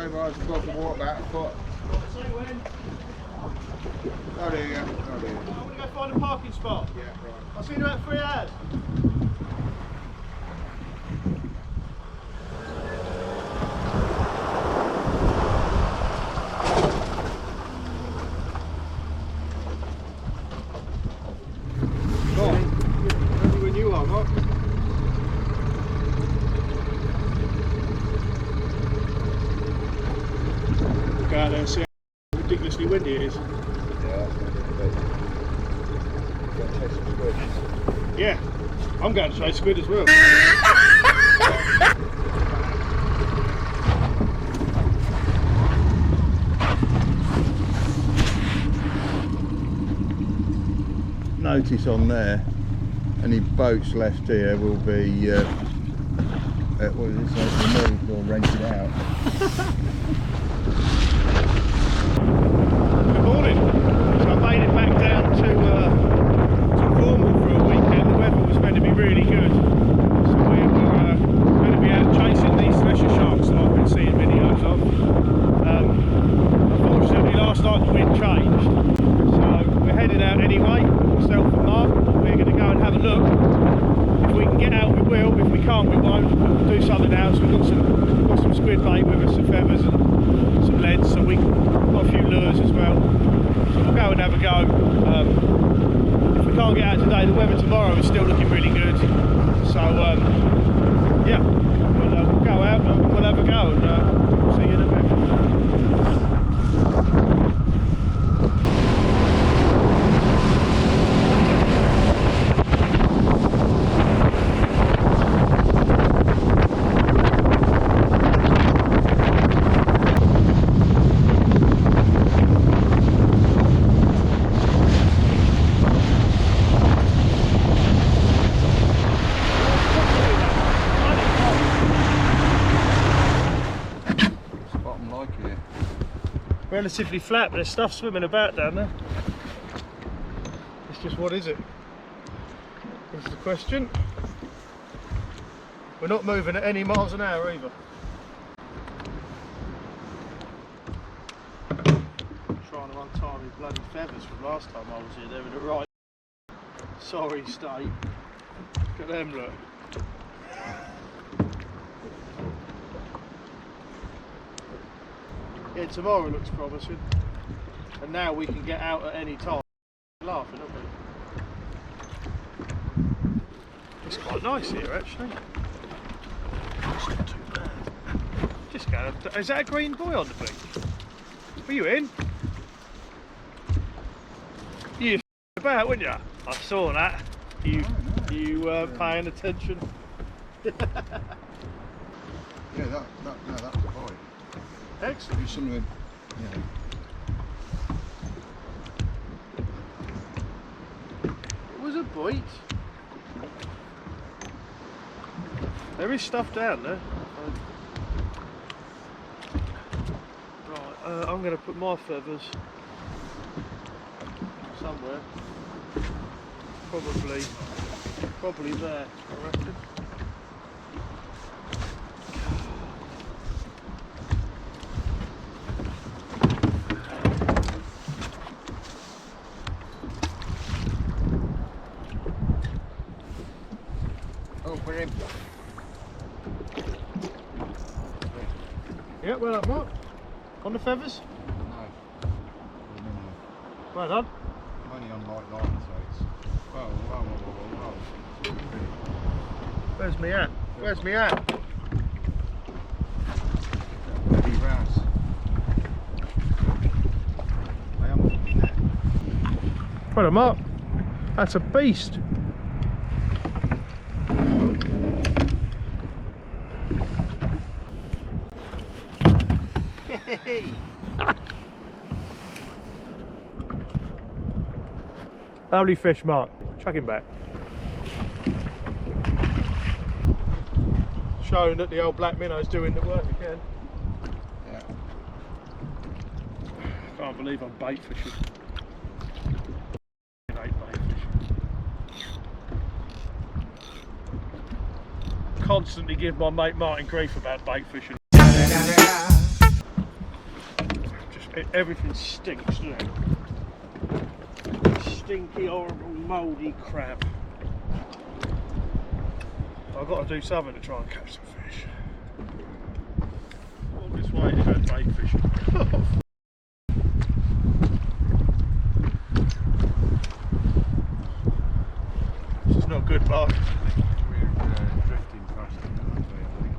over, I just got the water about a foot. Oh, there you go. Oh, there you go. I'm going to go find a parking spot. Yeah, right. I'll see you in about 3 hours. Ready when you are, Mark. Go out there and see how ridiculously windy it is. Yeah, that's going to be a bit. Go and chase some squid. Yeah, I'm going to chase squid as well. Notice on there, any boats left here will be what is it, removed or rented out. Good morning. So I made it back down to Cornwall for a weekend. The weather was meant to be really good, so we were going to be out chasing these Thresher sharks that I've been seeing videos of. Unfortunately, last night the wind changed, so we're heading out anyway. Myself and Mark, we're going to go and have a look. If we can get out, we will. If we can't, we won't. We'll do something else. We've got some squid bait with us, some feathers and some leads, so we've got a few lures as well. So we'll go and have a go. If we can't get out today, the weather tomorrow is still looking really good. So yeah, we'll go out and we'll have a go and see you in a bit. Relatively flat, but there's stuff swimming about down there. It's just, what is it? Is the question. We're not moving at any miles an hour either. Trying to untie my bloody feathers from last time I was here. They were in the right sorry state. Look at them, look. Yeah, tomorrow looks promising, and now we can get out at any time. We're laughing, aren't we? It's quite nice here, actually. It's not too bad. Just going. Is that a green boy on the beach? Were you in? You about, weren't you? I saw that. You weren't paying attention. Yeah, that was a boy. Excellent. Maybe some of them, It was a bite. There is stuff down there. Right, I'm going to put my feathers somewhere. Probably there, I reckon. We're in. Yeah, well up, Mark. On the feathers? No. Well done. I'm only on light line, so it's. Whoa. Where's me at? Where's me at? Bloody rouse. I am on there. Well done, Mark. That's a beast. Lovely fish, Mark. Chuck him back. Showing that the old black minnow's doing the work again. Yeah. Can't believe I'm bait fishing. I hate bait fishing. Constantly give my mate Martin grief about bait fishing. Everything stinks, doesn't it? Stinky, horrible, mouldy crap. I've got to do something to try and catch some fish. All this way to go bait fishing. This is not good, Mark. We're drifting past it, aren't we, I think?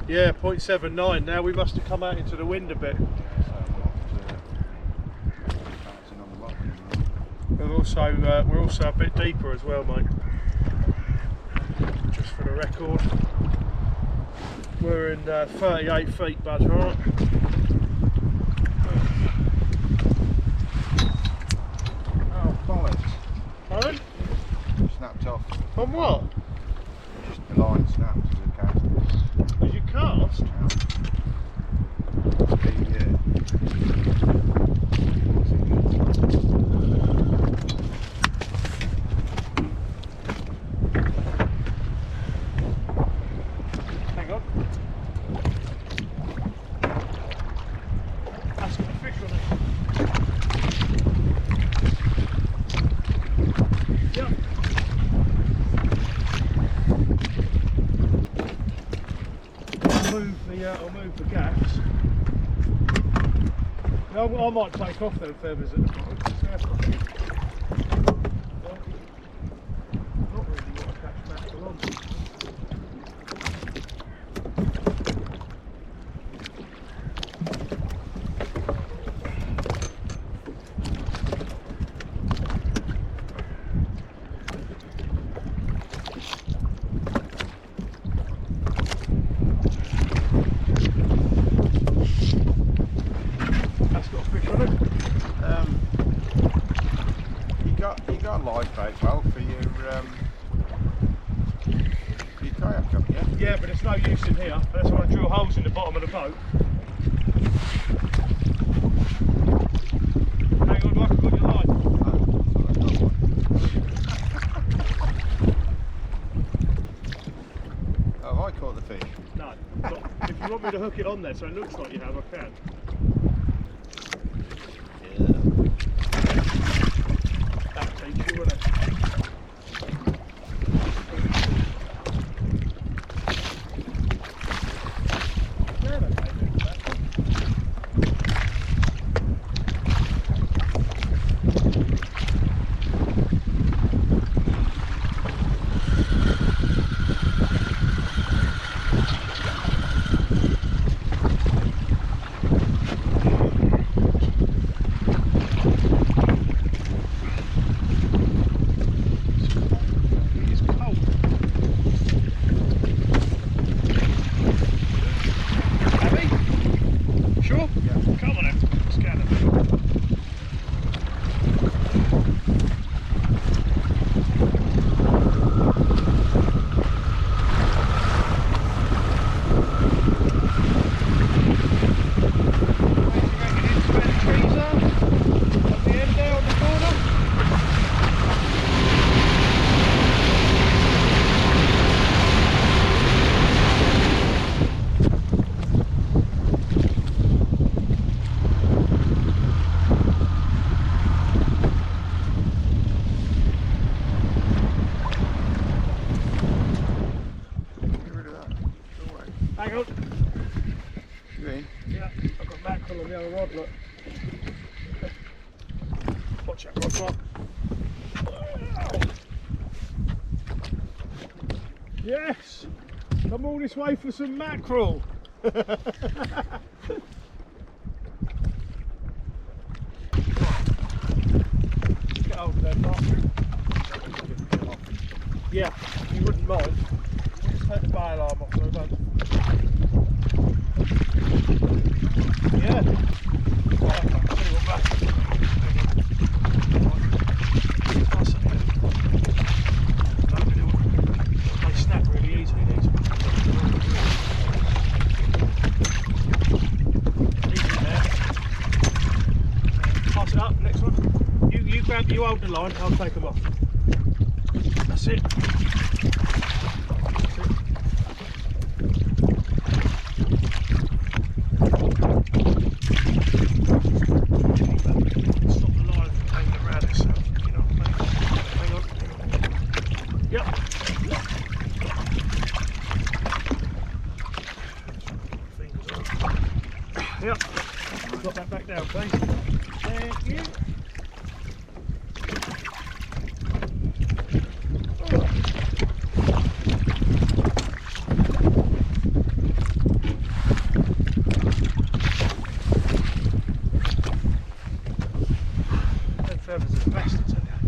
Yeah, 0.79 now. We must have come out into the wind a bit. Yeah, so I'm not bouncing on the bottom. And also, we're also a bit deeper as well, mate. Just for the record, we're in 38 feet, bud. All right. Oh, bollocks. Pardon? Snapped off. On what? Just the line snapped as a cast. As you cast? Hang on. That's got a fish on it. Yep. I'll move the gaps. I might take off them feathers at the bottom. Not really want to catch mackerel on. You got a live bait, well, for your kayak, haven't you? Yeah, but it's no use in here. That's why I drill holes in the bottom of the boat. Hang on, like I've got your line. Oh, have I caught the fish? No. But if you want me to hook it on there so it looks like you have, I can. That'll teach you, won't it? Yeah, that's how you do that. Hang on. You in? Yeah, I've got mackerel on the other rod, look. Watch that rod drop. Yes! Come all this way for some mackerel. Get over there, Mark. Yeah, if you wouldn't mind. We'll just take the bail arm off there, bud. Yeah. Right, I'll tell you what, back. They snap really easily, these. Easy there. Pass it up, next one. You hold the line, I'll take them off. That's it. That's it. surfers are the best, I tell you.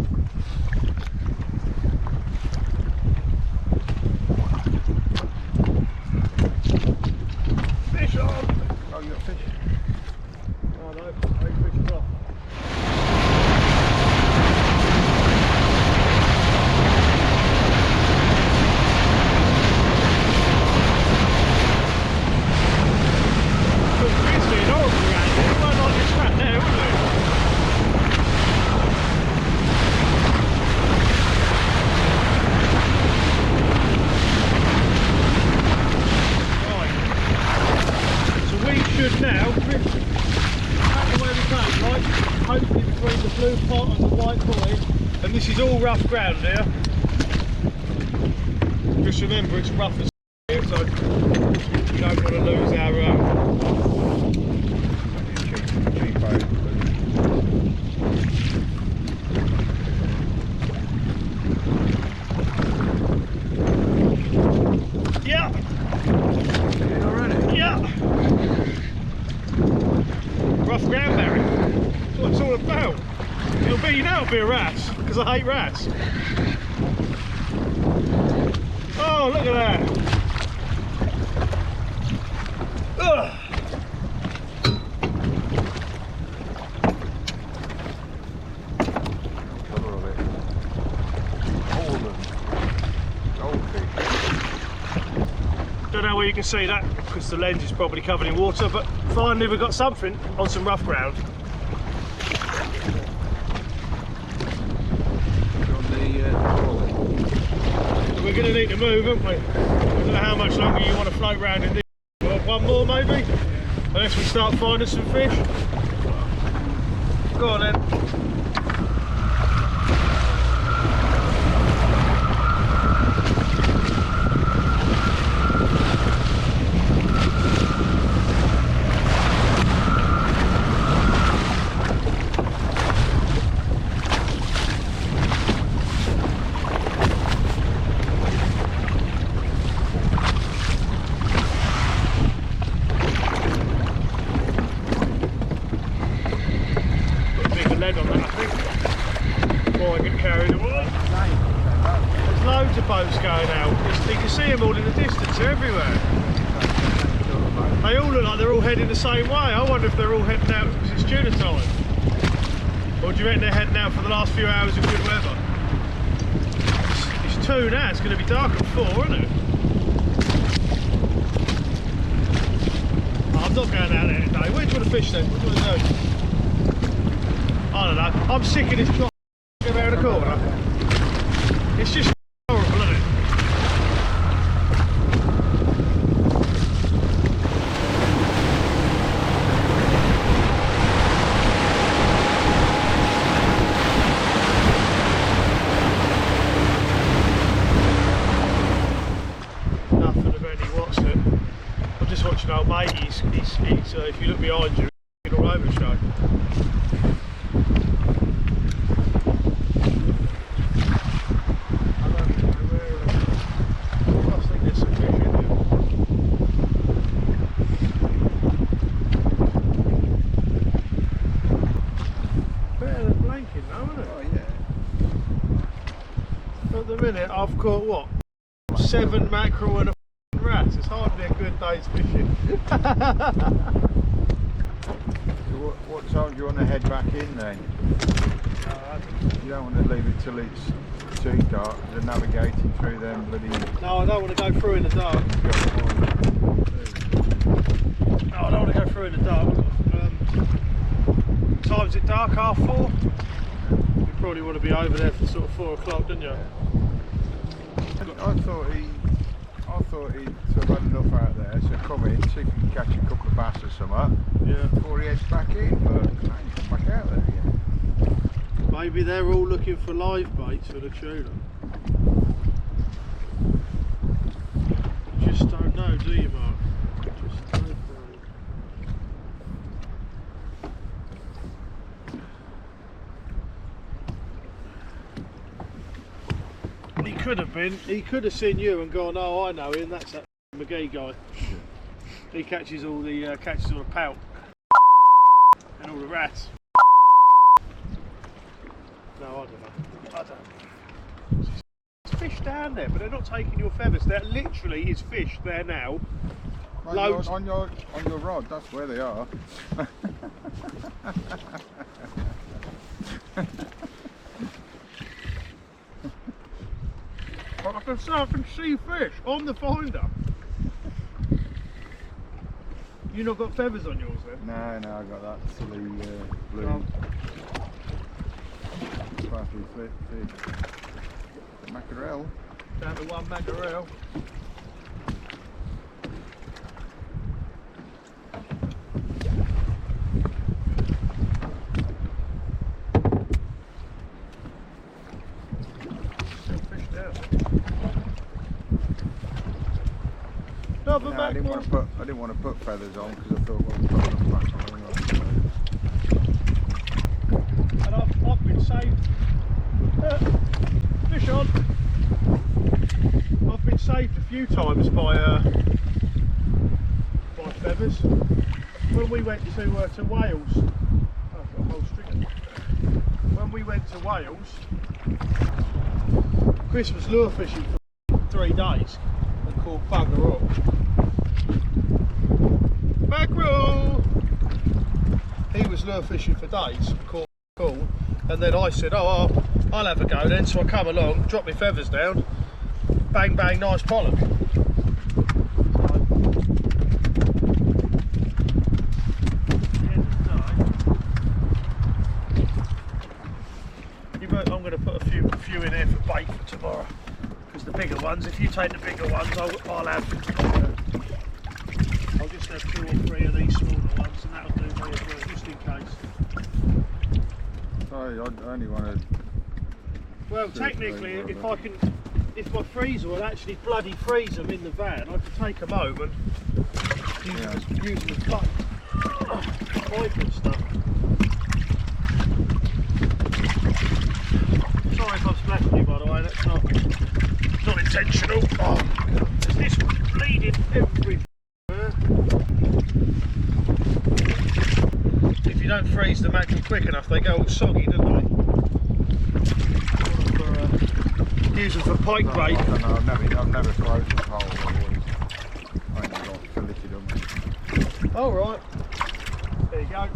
Fish on! Oh, you got fish? Oh no, I think fish is off. Now, back the way we came, right? Hopefully between the blue pot and the white buoy, and this is all rough ground here. Just remember it's rough as here, so we don't want to lose our cheap boat. Yeah! You already? Yeah! Rough ground, Barry. That's what it's all about. It'll be a wrasse, because I hate wrasse. Oh, look at that. Ugh. Cover of it. All of them. Goldfish. Don't know where you can see that because the lens is probably covered in water, but finally we've got something on some rough ground. On the Whaly. We're going to need to move, aren't we? I don't know how much longer you want to float around in this. Well, one more maybe? Unless we start finding some fish. Go on then. On that, I think, before I get carried away. There's loads of boats going out. You can see them all in the distance, they're everywhere. They all look like they're all heading the same way. I wonder if they're all heading out because it's tuna time. Or do you reckon they're heading out for the last few hours of good weather? It's 2 now, it's going to be dark at 4, isn't it? Oh, I'm not going out there today. Where do you want to fish then? What do you want to do? I don't know, I'm sick of this trot around the corner. It's just horrible, isn't it? Nothing of any, what's it? I'm just watching old mate, he's if you look behind you, he's all over the show. At the minute I've caught what? 7 mackerel and a rat. It's hardly a good day's fishing. So what time do you want to head back in then? You don't want to leave it till it's too dark. They're navigating through them bloody... No, I don't want to go through in the dark. No, I don't want to go through in the dark. Time's it dark? 4:30? You probably want to be over there for sort of 4 o'clock, didn't you? I thought he'd sort of had enough out there, so come in, see if you can catch a couple of bass or something. Yeah. Before he heads back in, but no, he's come back out there again. Maybe they're all looking for live baits for the tuna. You just don't know, do you, Mark? You just don't know. He could have seen you and gone, oh, I know him, that's that McGee guy. Yeah. He catches all the pout and all the rats. No, I don't know. I don't. There's fish down there, but they're not taking your feathers. There literally is fish there now. Loads. On your rod, that's where they are. I can see fish on the finder. You not got feathers on yours then? No, I got that silly blue. Oh. Sparkly fish. Mackerel. Down to one mackerel. No, I didn't want to put feathers on because I thought, well, we'll put them back on. And I've been saved. Fish on. I've been saved a few times by feathers. When we went to Wales, I've got a whole string. When we went to Wales, Chris was lure fishing for 3 days and caught bugger up. Mackerel! He was lure fishing for days, caught cool, and then I said, oh, I'll have a go then. So I come along, drop my feathers down, bang bang, nice pollock. I'm going to put a few in here for bait for tomorrow, because the bigger ones, if you take the bigger ones, I'll have. I'll just have 2 or 3 of these smaller ones, and that'll do me as well, just in case. Sorry, I only wanted. Well, technically, if my freezer will actually bloody freeze them in the van, I could take them home and use them as pipe and stuff. Sorry if I'm splashing you, by the way. That's not intentional. Oh God, there's this bleeding everywhere. If you don't freeze the mackerel quick enough, they go all soggy, don't they? Use them for pike bait. No, I've never frozen the whole. I only got filleted on. All right. There you go.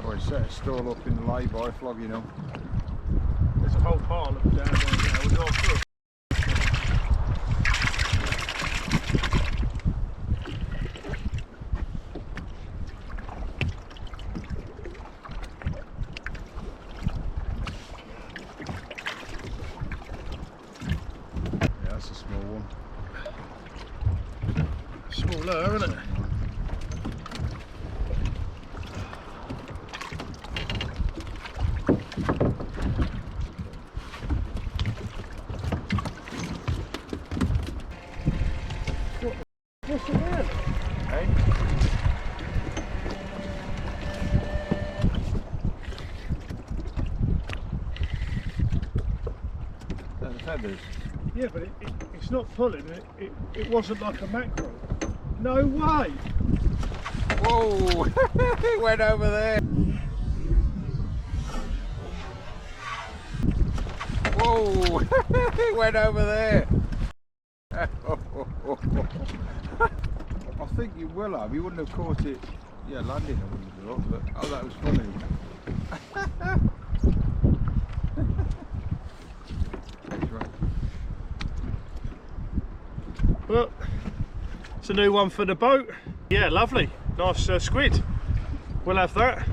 Always set a stall up in the lay-by, flogging them. There's a whole pile of them down there now. We're going through. Yeah, that's a small one. Smaller, isn't it? What's the matter? Hey? They're the feathers. Yeah, but it's not pulling. It wasn't like a mackerel. No way! Whoa! It went over there. Whoa! It went over there. I think you will have. You wouldn't have caught it. Yeah, landing. I wouldn't have thought. But that was funny. Well, it's a new one for the boat. Yeah, lovely. Nice squid. We'll have that.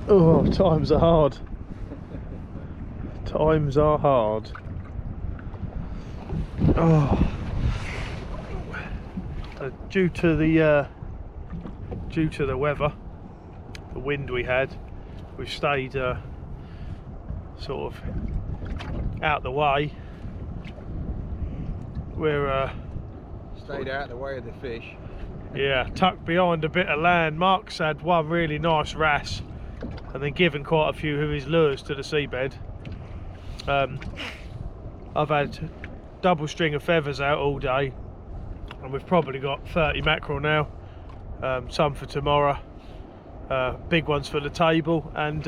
Oh, times are hard. Times are hard. Oh, due to the weather, the wind we had, we've stayed sort of out the way we're Stayed out of the way of the fish. yeah, tucked behind a bit of land. Mark's had one really nice wrasse and then given quite a few of his lures to the seabed. I've had double string of feathers out all day, and we've probably got 30 mackerel now, some for tomorrow, big ones for the table, and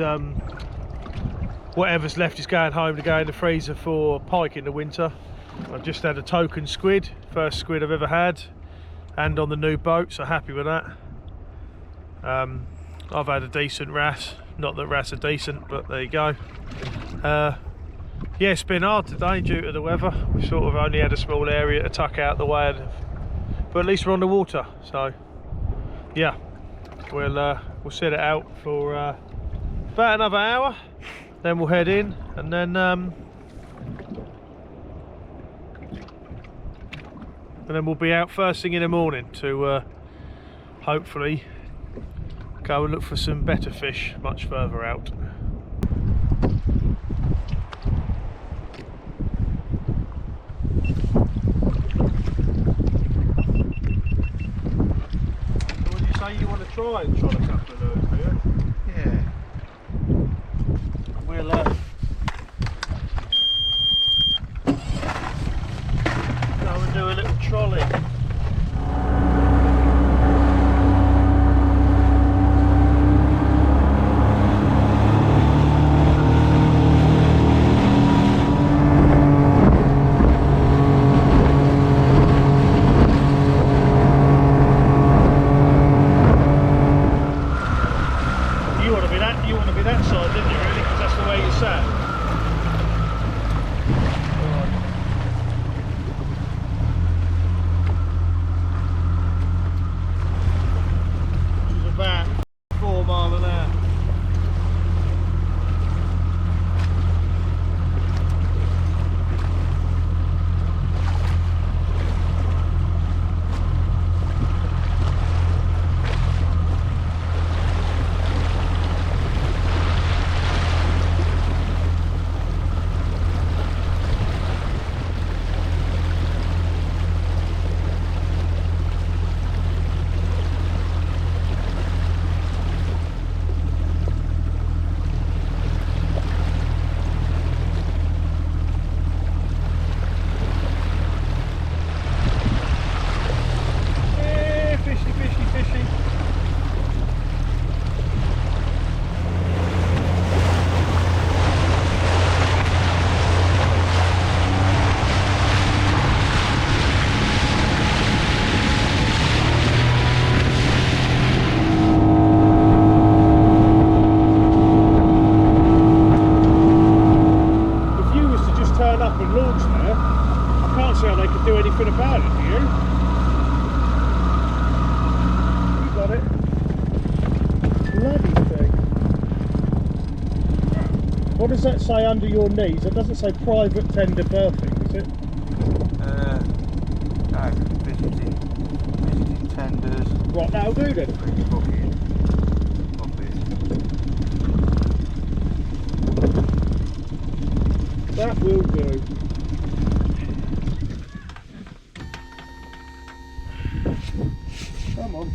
whatever's left is going home to go in the freezer for pike in the winter. I've just had a token squid, first squid I've ever had, and on the new boat, so happy with that. I've had a decent wrasse, not that wrasse are decent, but there you go. Yeah, it's been hard today due to the weather. We sort of only had a small area to tuck out the way, but at least we're on the water. So yeah, we'll set it out for about another hour, then we'll head in, and then we'll be out first thing in the morning to hopefully go and look for some better fish much further out. What do you say, you want to try and shot a couple of those, do you? Yeah. We'll go and do a little trolley. You want to be that side, didn't you, really? Because that's the way you sat. It was about 4 miles an hour. Anything about it, do you? You got it. Bloody thing. What does that say under your knees? It doesn't say private tender berthing, does it? No, visiting tenders. Right, that'll do then. Booking office. That will do. Come on.